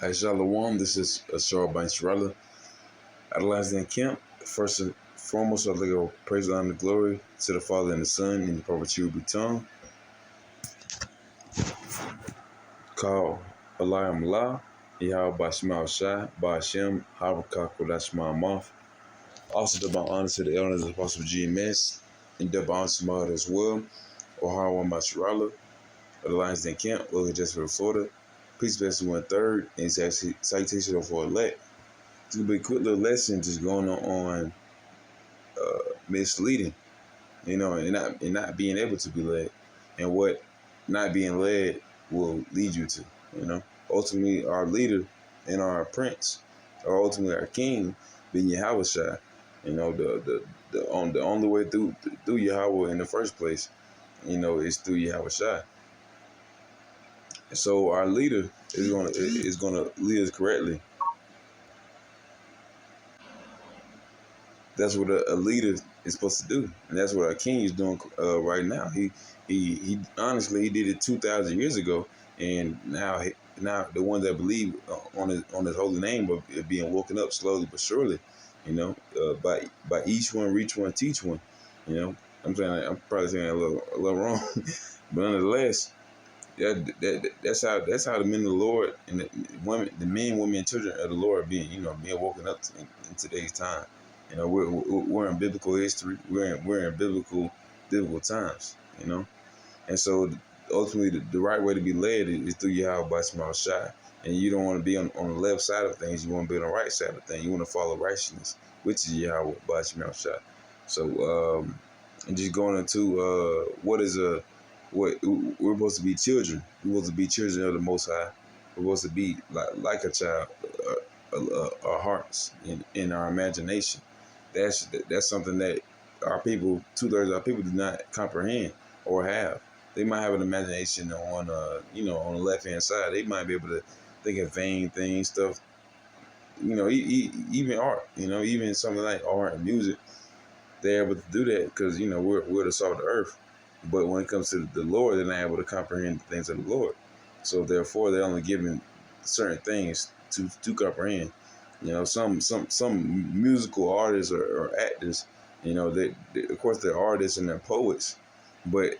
Hi, Shalom. This is Ashar Bain Sharala. At last in camp, first and foremost, I'd like to praise and honor and glory to the Father and the Son and the Prophet Yu B'Ton, called Elayim Allah, Yahweh Bashmal Shai, Ba'ashem, Harakak Kodashma Moth. Also, to my honor to the elders of Apostle GMS, and double honor to my heart as well, Ohio Masharala, of the Lions Den Camp, located just for Florida. Peace, blessing, 1/3, and salutation for elect. It's gonna be a quick little lesson just going on misleading, and not being able to be led, and what not being led will lead you to. Ultimately, our leader and our prince, or ultimately our king, being Yahweh Shai. The only way through Yahweh in the first place, is through Yahweh Shai. And so our leader is gonna lead us correctly. That's what a leader is supposed to do, and that's what our king is doing right now. He honestly he did it 2,000 years ago, and now the ones that believe on his holy name are being woken up slowly but surely. By each one reach one, teach one. You know, I'm probably saying a little wrong, but nonetheless, that's how the men of the Lord and the men, women, and children of the Lord are being woken up in today's time. We're in biblical history. We're in biblical times. And so ultimately the right way to be led is through Yahweh by small shot. And you don't want to be on the left side of things. You want to be on the right side of things. You want to follow righteousness, which is Yahweh by small shot. So and just going into what we're supposed to be children. We're supposed to be children of the Most High. We're supposed to be like a child. Our hearts in our imagination. That's something that our people, 2/3 of our people, do not comprehend or have. They might have an imagination on on the left hand side. They might be able to think of vain things, stuff. Even art. Even something like art and music. They're able to do that because we're the salt of the earth. But when it comes to the Lord, they're not able to comprehend the things of the Lord. So therefore, they're only given certain things to comprehend. Some musical artists or actors, they of course they're artists and they're poets, but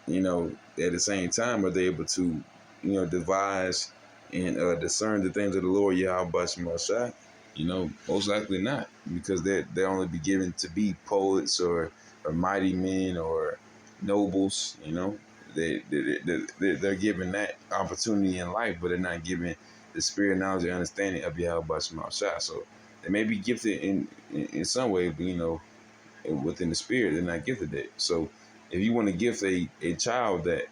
at the same time, are they able to devise and discern the things of the Lord Yahweh Bashim Shai? Most likely not, because they're only be given to be poets or mighty men or nobles. They're given that opportunity in life, but they're not given the spirit, knowledge, and understanding of Yahweh Bashim Shai. So they may be gifted in some way, but within the spirit, they're not gifted that. So if you want to gift a child that,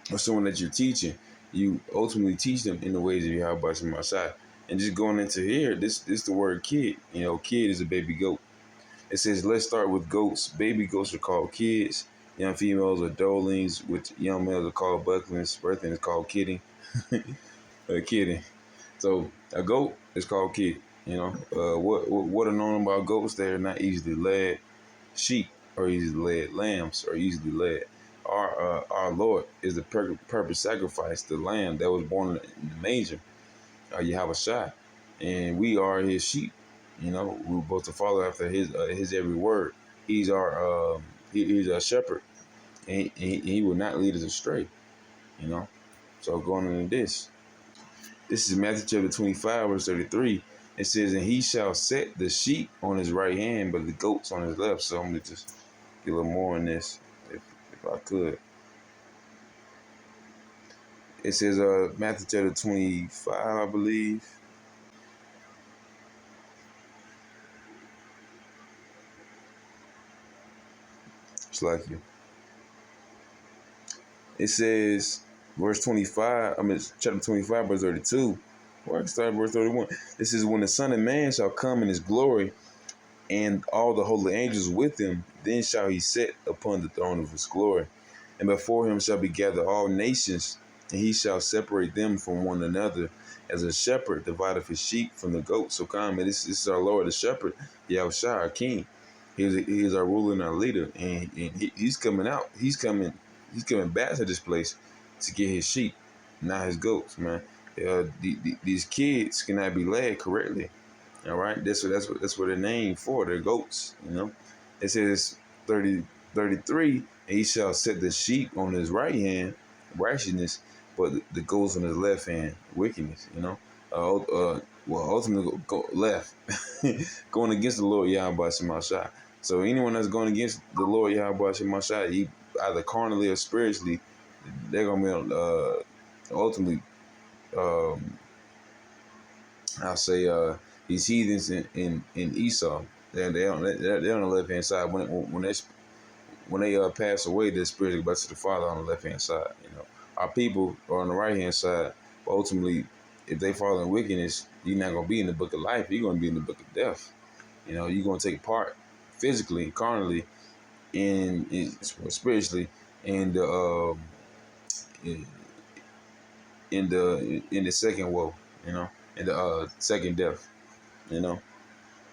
or someone that you're teaching, you ultimately teach them in the ways of Yahweh Bashim Shai. And just going into here, this the word kid. Kid is a baby goat. It says, let's start with goats. Baby goats are called kids. Young females are dolings, which young males are called bucklings. Birthing is called kidding. Kidding. So a goat is called kid. What are known about goats? They're not easily led. Sheep are easily led. Lambs are easily led. Our Lord is the perfect sacrifice, the lamb that was born in the manger, Yahweh Shai, and we are His sheep. We're supposed to follow after His every word. He's He's our shepherd, and he will not lead us astray. So going into this is Matthew chapter 25, verse 33. It says, and he shall set the sheep on his right hand, but the goats on his left. So I'm gonna just get a little more on this, if I could. It says Matthew chapter 25, I believe. It's like you. It says verse 25, chapter 25, verse 32. Or I can start verse 31. It says, when the Son of Man shall come in his glory, and all the holy angels with him, then shall he sit upon the throne of his glory. And before him shall be gathered all nations, and he shall separate them from one another, as a shepherd divideth his sheep from the goats. So this is our Lord, the shepherd, Yahweh Shai, our King. He is our ruler and our leader, and he's coming out. He's coming back to this place to get his sheep, not his goats, man. These kids cannot be led correctly. All right, that's what they're named for. They're goats. It says 33, and he shall set the sheep on his right hand, righteousness, but the goats on his left hand, wickedness. Well, ultimately go left, going against the Lord Yahweh Shemashah. So anyone that's going against the Lord Yahweh Shemashah, either carnally or spiritually, they're gonna be ultimately. Um, I'll say these heathens in Esau. They're on the left hand side. When they pass away, they're spiritually back to the Father on the left hand side. Our people are on the right hand side. But ultimately, if they fall in wickedness, you're not gonna be in the book of life. You're gonna be in the book of death. You're gonna take part physically, carnally, in spiritually, in the in, in the second woe. In the second death. You know.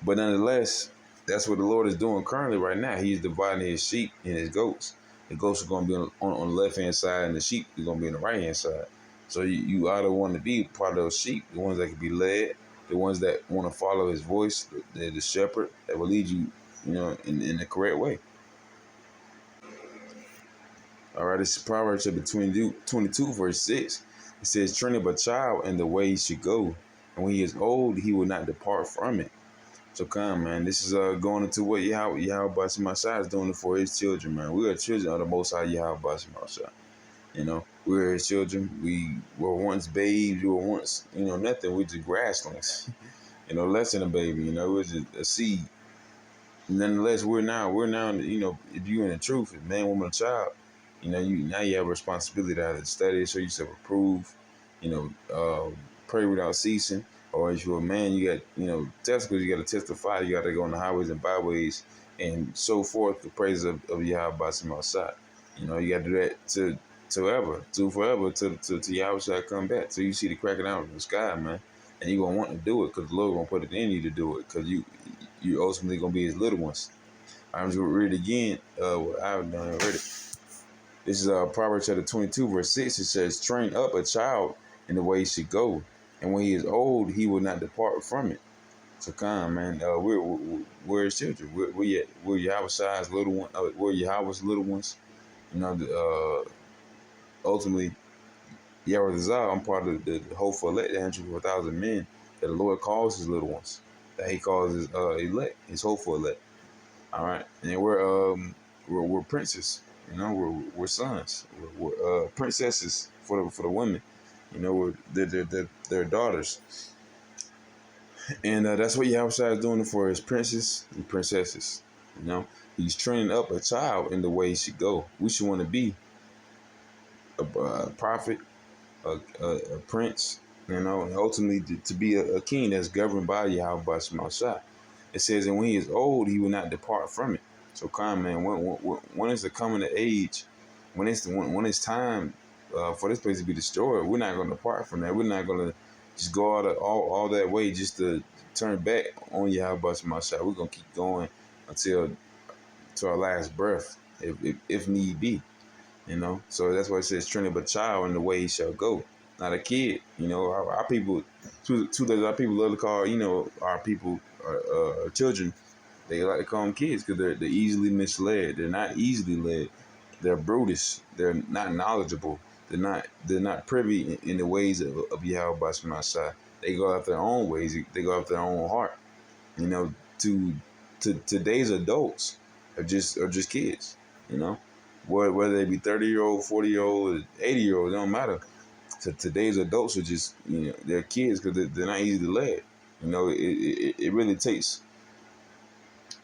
But nonetheless, that's what the Lord is doing currently right now. He's dividing his sheep and his goats. The goats are going to be on the left hand side, and the sheep are going to be on the right hand side. So you either want to be part of those sheep, the ones that can be led, the ones that want to follow his voice, the shepherd that will lead you, in the correct way. All right, this is Proverbs chapter 22, verse 6. It says, train up a child in the way he should go, and when he is old, he will not depart from it. So come, man. This is going into what Yahweh Bashim is doing for his children, man. We are children of the Most High Yahweh Bashim. We are his children. We were once babes. We were once, nothing. We're just grasslings. Less than a baby. It was just a seed. Nonetheless, we're now. If you're in the truth, if man, woman, or child, you have a responsibility to study, show yourself approved. Pray without ceasing. Or if you're a man, you got, testicles, you got to testify. You got to go on the highways and byways and so forth the praise of Yahweh Basim outside. You got to do that to forever, to Yahweh shall come back. So you see the cracking out of the sky, man. And you're going to want to do it because the Lord going to put it in you to do it because you ultimately going to be his little ones. I'm just going to read it again. I've done already. This is Proverbs chapter 22, verse 6. It says, train up a child in the way he should go, and when he is old, he will not depart from it. So come, man. We're his children. We're Yahweh's little one. We're Yahweh's little ones. Ultimately, Yahweh Zah, I'm part of the hopeful elect, the 104,000 men that the Lord calls his little ones. That he calls his elect, his hopeful elect. All right, and we're princes. We're sons. We're princesses for the women. They're daughters. And that's what Yahweh is doing for his princes and princesses. He's training up a child in the way he should go. We should want to be a prophet, a prince, and ultimately to be a king that's governed by Yahweh Shemashah. It says, and when he is old, he will not depart from it. So come, man, when is the coming of age, when it's time for this place to be destroyed, we're not going to depart from that. We're not going to just go all that way just to turn back on Yahweh Shemashah. We're going to keep going until to our last breath, if need be. So that's why it says, train up a child in the way he shall go, not a kid. Our people, two that our people love to call, our people, our children, they like to call them kids because they're easily misled. They're not easily led. They're brutish. They're not knowledgeable. They're not privy in the ways of Yahweh Bashman. They go after their own ways. They go after their own heart. To today's adults are just kids. Whether they be 30-year-old, 40-year-old, 80-year-old, it don't matter. So today's adults are just they're kids because they're not easily led. It really takes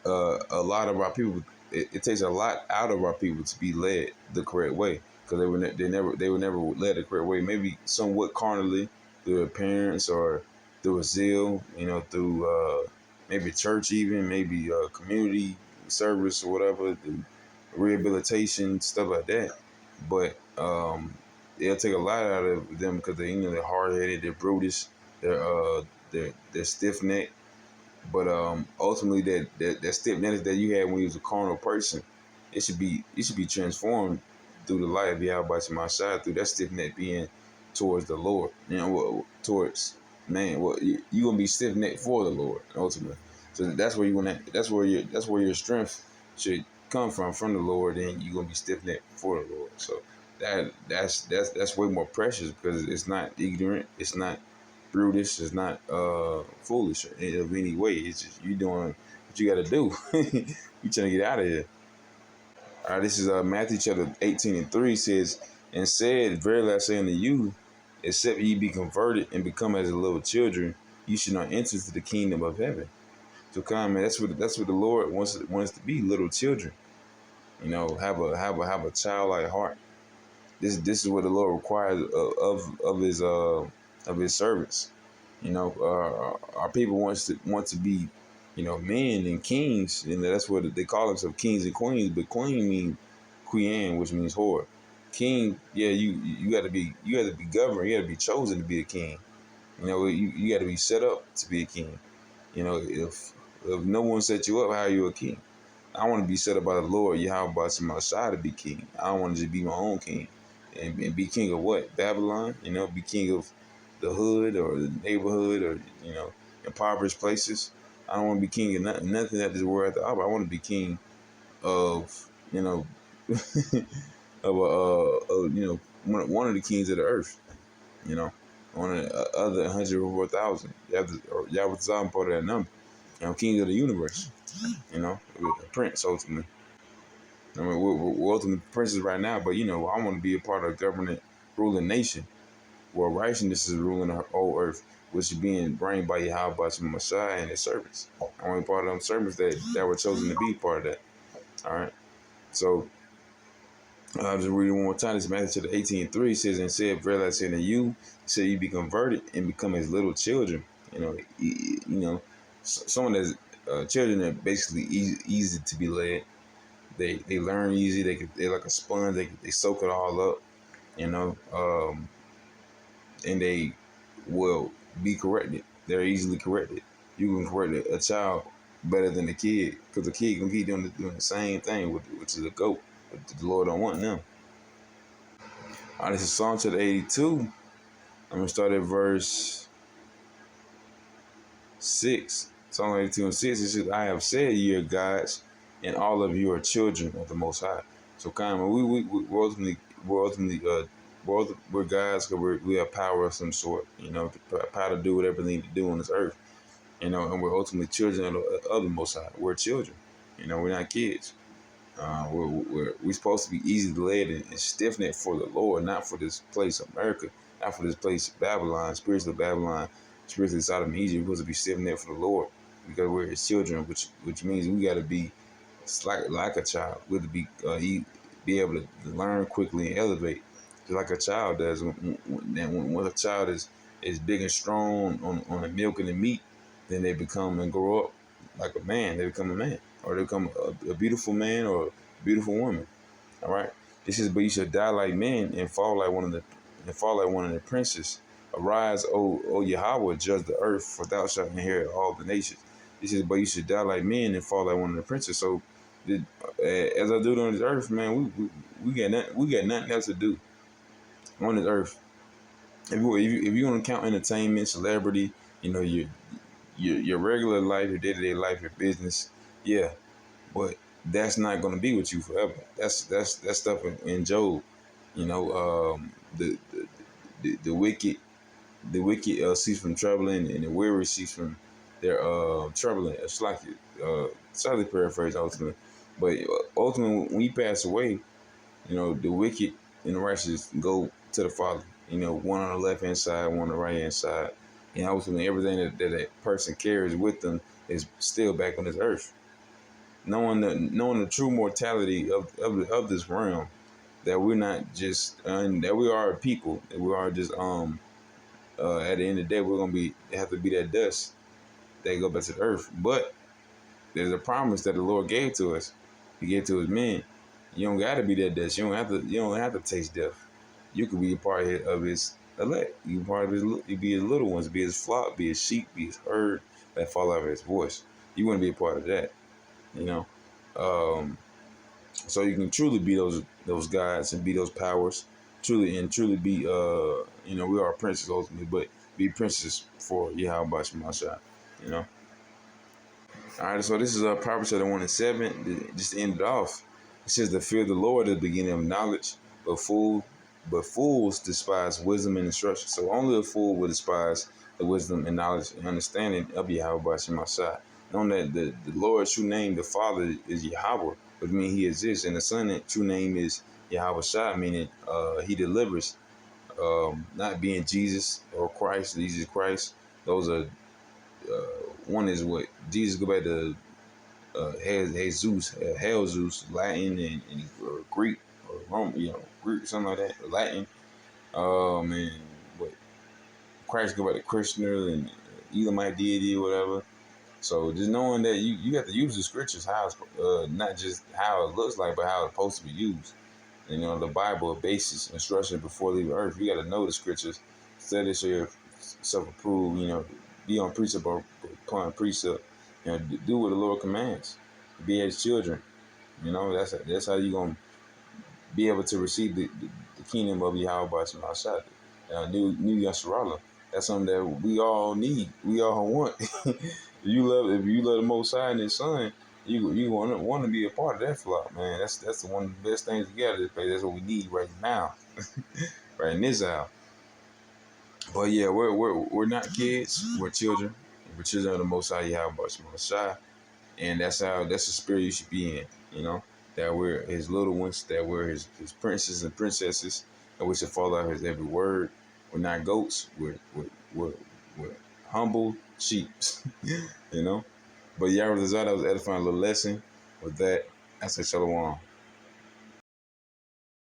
a lot of our people. It takes a lot out of our people to be led the correct way because they were never led the correct way. Maybe somewhat carnally through their parents or through a zeal, through maybe church, even maybe community service or whatever, rehabilitation, stuff like that. But it'll take a lot out of them because they're hard headed, they're brutish, they're stiff necked. But ultimately, that stiff neck that you had when you was a carnal person, it should be transformed through the light of Yahweh Shemashah, through that stiff neck being towards the Lord. Towards man. Well, you gonna be stiff necked for the Lord ultimately. So that's where you want to. That's where your strength should come from the Lord. And you are gonna be stiff necked for the Lord. So that's way more precious because it's not ignorant. It's not brutish. It's not foolish of any way. It's just you doing what you got to do. You trying to get out of here. All right, this is Matthew chapter 18:3 says, and said, verily I say unto you, except ye be converted and become as little children, you should not enter into the kingdom of heaven. So come, man, that's what the Lord wants to be, little children. Have a childlike heart. This is what the Lord requires of his servants. Our people want to be, men and kings, and that's what they call themselves, kings and queens. But queen means queen, which means whore. King, yeah, you got to be governed. You got to be chosen to be a king. You got to be set up to be a king. If no one set you up, how are you a king? I want to be set up by the Lord, Yahweh Shai to be king. I don't want to just be my own king. And be king of what? Babylon? Be king of the hood or the neighborhood or, impoverished places. I don't want to be king of nothing that this world has to offer. I want to be king of, one of the kings of the earth, you know, one of the other 104,000. Yahweh Zah part of that number. King of the universe, a prince ultimately. I mean, we're ultimately princes right now, but I want to be a part of a government ruling nation where righteousness is ruling the whole earth, which is being reigned by Yahweh, by Messiah and his servants. I want to be part of them servants that were chosen to be part of that. All right. So I'll just read it one more time. This Matthew chapter 18:3 says, and said, verily I say unto you, say you be converted and become as little children. Someone that's children are basically easy to be led. They learn easy. They're like a sponge. They soak it all up. And they will be corrected. They're easily corrected. You can correct a child better than a kid because the kid can keep doing the same thing, which is a goat. But the Lord don't want them. All right, this is Psalm chapter 82. I'm going to start at verse 6. Psalm 82:6. It says, I have said ye are gods, and all of you are children of the Most High. So, kind of, we're ultimately we're gods because we have power of some sort, power to do whatever we need to do on this earth, and we're ultimately children of the Most High. We're children, we're not kids. We're supposed to be easy led and stiff necked for the Lord, not for this place America, not for this place Babylon, spiritual Babylon, spiritually Sodom and Egypt. We're supposed to be stiff necked for the Lord because we're His children, which means we got to be like a child. We have to be able to learn quickly and elevate, just like a child does. When a child is big and strong on the milk and the meat, then they become and grow up like a man. They become a man, or they become a beautiful man or a beautiful woman. All right. This is, but you shall die like men and fall like one of the princes. Arise, O Yahweh, judge the earth, for thou shalt inherit all the nations. This is, but you should die like men and fall like one of the princes. So, as I do on this earth, man, we got nothing else to do on this earth. If you want to count entertainment, celebrity, your regular life, your day-to-day life, your business, yeah, but that's not going to be with you forever. That's stuff in Job. The wicked cease from troubling, and the weary cease from their troubling. It's like slightly paraphrase ultimately, but ultimately when you pass away, the wicked and the righteous go to the Father. One on the left hand side, one on the right hand side. And ultimately everything that person carries with them is still back on this earth. Knowing the true mortality of this realm, that we're not just that we are a people, that we are just at the end of the day we're gonna have to be that dust that go back to the earth. But there's a promise that the Lord gave to us. He gave to His men. You don't gotta be that dust. You don't have to taste death. You could be a part of His elect. You be part of you be His little ones, be His flock, be His sheep, be His herd that follow His voice. You want to be a part of that, you know. So you can truly be those gods and be those powers. truly be we are princes ultimately, but be princes for Yahweh Shemashah, you know. All right, so this is Proverbs 1:7. Just to end it off, it says, "The fear of the Lord is the beginning of knowledge, but fools despise wisdom and instruction." So only a fool will despise the wisdom and knowledge and understanding of Yahweh Shemashah. Knowing that the Lord's true name, the Father, is Yahweh, but mean He exists, and the Son, true name is Yahweh Shah, meaning He delivers. Not being Jesus or Christ, Jesus Christ. Those are one is what Jesus go back to Jesus, Hell Zeus, Latin and Greek or Roman, Greek something like that, Latin. And what Christ go back to Krishna and Elamite deity or whatever. So just knowing that you have to use the scriptures how it's not just how it looks like, but how it's supposed to be used. And, the Bible, a basis, instruction before leaving earth. You got to know the scriptures, study so you're self-approved. Be on precept or upon precept. Do what the Lord commands. Be as children. That's how you gonna be able to receive the kingdom of Yahweh by Shemashah. New Yasharala. That's something that we all need. We all want. If you love the Most High and His Son, you want to be a part of that flock, man. That's one of the best things together. That's what we need right now, right in this hour. But yeah, we're not kids. We're children. We're children of the Most High Yahweh Shemashah. And that's the spirit you should be in, that we're his little ones, that we're his princes and princesses, and we should follow his every word. We're not goats, we're humble sheep, you know. But Yahweh Zah, that was edifying little lesson. With that, I say shalom.